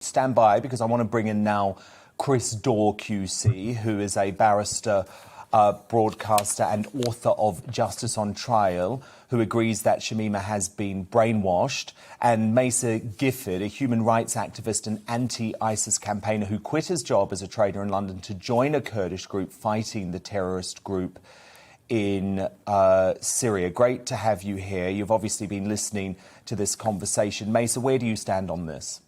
stand by, because I want to bring in now Chris Daw QC, who is a barrister, broadcaster and author of Justice on Trial, who agrees that Shamima has been brainwashed, and Mesa Gifford, a human rights activist and anti-ISIS campaigner who quit his job as a trader in London to join a Kurdish group fighting the terrorist group in Syria. Great to have you here. You've obviously been listening to this conversation. Mesa, where do you stand on this?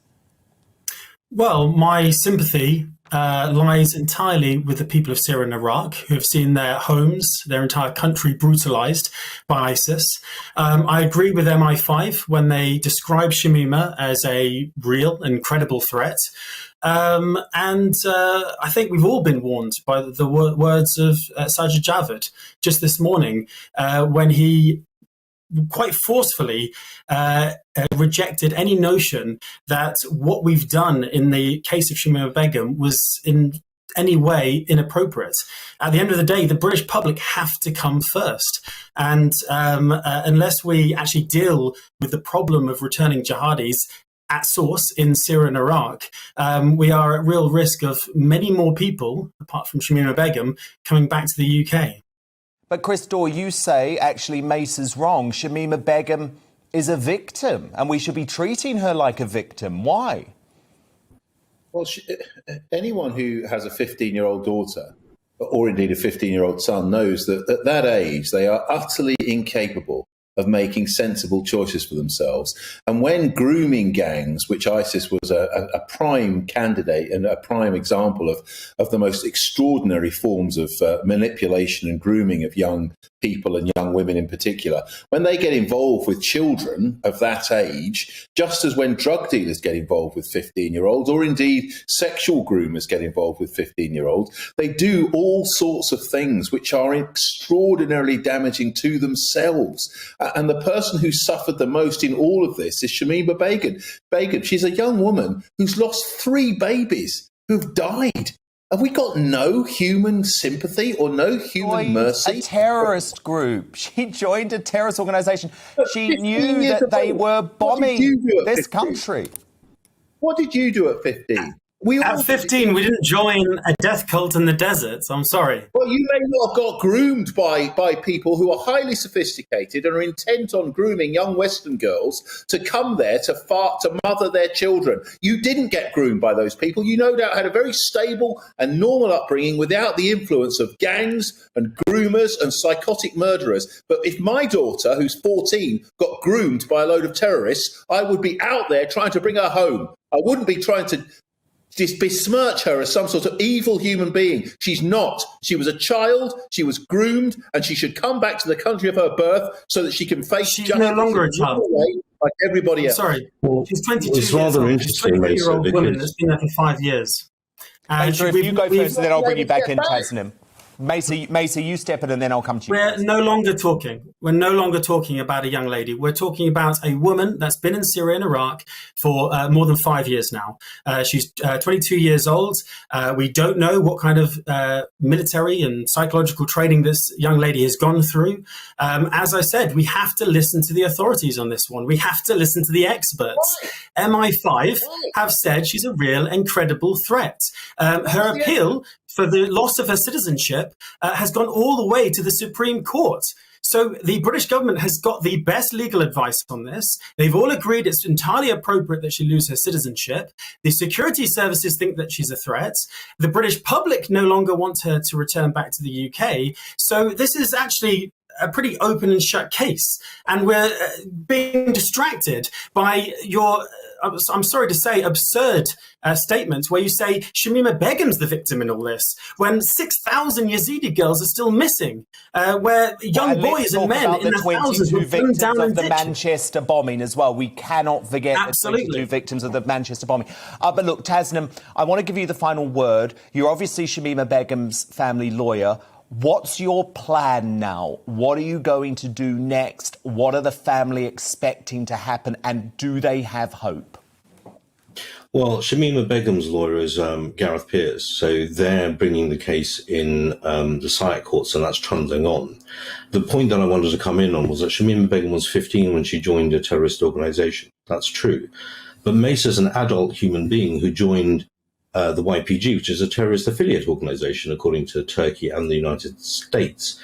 Well, my sympathy lies entirely with the people of Syria and Iraq, who have seen their homes, their entire country brutalized by ISIS. I agree with MI5 when they describe Shamima as a real and credible threat. I think we've all been warned by the words of Sajid Javid just this morning when he quite forcefully rejected any notion that what we've done in the case of Shamima Begum was in any way inappropriate. At the end of the day, the British public have to come first. And unless we actually deal with the problem of returning jihadis at source in Syria and Iraq, we are at real risk of many more people, apart from Shamima Begum, coming back to the UK. But Chris Daw, you say actually Mesa's wrong. Shamima Begum is a victim and we should be treating her like a victim. Why? Well, anyone who has a 15-year-old daughter or indeed a 15-year-old son knows that at that age they are utterly incapable of making sensible choices for themselves. And when grooming gangs, which ISIS was a prime candidate and a prime example of the most extraordinary forms of manipulation and grooming of young people and young women in particular, when they get involved with children of that age, just as when drug dealers get involved with 15-year-olds, or indeed sexual groomers get involved with 15-year-olds, they do all sorts of things which are extraordinarily damaging to themselves. And the person who suffered the most in all of this is Shamima Begum. She's a young woman who's lost 3 babies who've died. Have we got no human sympathy or no human mercy? A terrorist group. She joined a terrorist organisation. She knew that they were bombing this country. What did you do at 15? At 15, we didn't join a death cult in the desert. I'm sorry. Well, you may not have got groomed by people who are highly sophisticated and are intent on grooming young Western girls to come there to mother their children. You didn't get groomed by those people. You no doubt had a very stable and normal upbringing without the influence of gangs and groomers and psychotic murderers. But if my daughter, who's 14, got groomed by a load of terrorists, I would be out there trying to bring her home. I wouldn't be trying to just besmirch her as some sort of evil human being. She's not. She was a child, she was groomed, and she should come back to the country of her birth so that she can face justice. She's no longer a child. Like everybody else. Sorry, well, she's 22 it's years rather old. interesting, She's a 22-year-old woman because that's been there for 5 years. Mesa, if you go first, and then I'll bring you back in, Tasnim. Mesa, you step in and then I'll come to you. We're no longer talking about a young lady. We're talking about a woman that's been in Syria and Iraq for more than 5 years now. She's 22 years old. We don't know what kind of military and psychological training this young lady has gone through. As I said, we have to listen to the authorities on this one. We have to listen to the experts. MI5 have said she's a real and credible threat. Her appeal for the loss of her citizenship has gone all the way to the Supreme Court. So the British government has got the best legal advice on this. They've all agreed it's entirely appropriate that she lose her citizenship. The security services think that she's a threat. The British public no longer want her to return back to the UK. So this is actually a pretty open and shut case. And we're being distracted by your, I'm sorry to say, absurd statement where you say Shamima Begum's the victim in all this, when 6,000 Yazidi girls are still missing, where young boys and men in their thousands were gunned down of the Manchester bombing as well. We cannot forget the 22 victims of the Manchester bombing. But look, Tasnim, I want to give you the final word. You're obviously Shamima Begum's family lawyer. What's your plan now? What are you going to do next? What are the family expecting to happen? And do they have hope? Well, Shamima Begum's lawyer is Gareth Pearce, so they're bringing the case in the Syriac courts, and that's trundling on. The point that I wanted to come in on was that Shamima Begum was 15 when she joined a terrorist organisation. That's true. But Mesa's an adult human being who joined the YPG, which is a terrorist affiliate organization, according to Turkey and the United States,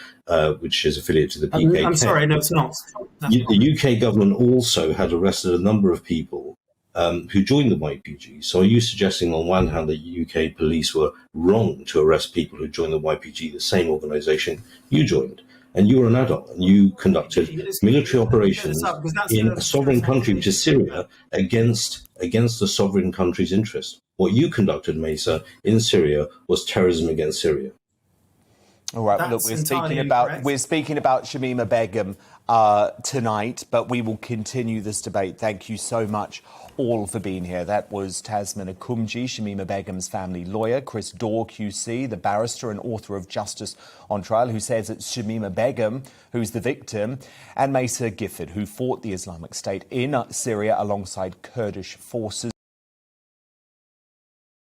which is affiliate to the PKK. I'm sorry, no, it's not. The UK government also had arrested a number of people who joined the YPG. So are you suggesting on one hand that UK police were wrong to arrest people who joined the YPG, the same organisation you joined? And you were an adult and you conducted military operations in a sovereign country, which is Syria, against the sovereign country's interest. What you conducted, Mesa, in Syria was terrorism against Syria. All right, That's look, we're speaking about Shamima Begum tonight, but we will continue this debate. Thank you so much all for being here. That was Tasmin Akumji, Shamima Begum's family lawyer, Chris Daw QC, the barrister and author of Justice on Trial, who says it's Shamima Begum who's the victim, and Mesa Gifford, who fought the Islamic State in Syria alongside Kurdish forces.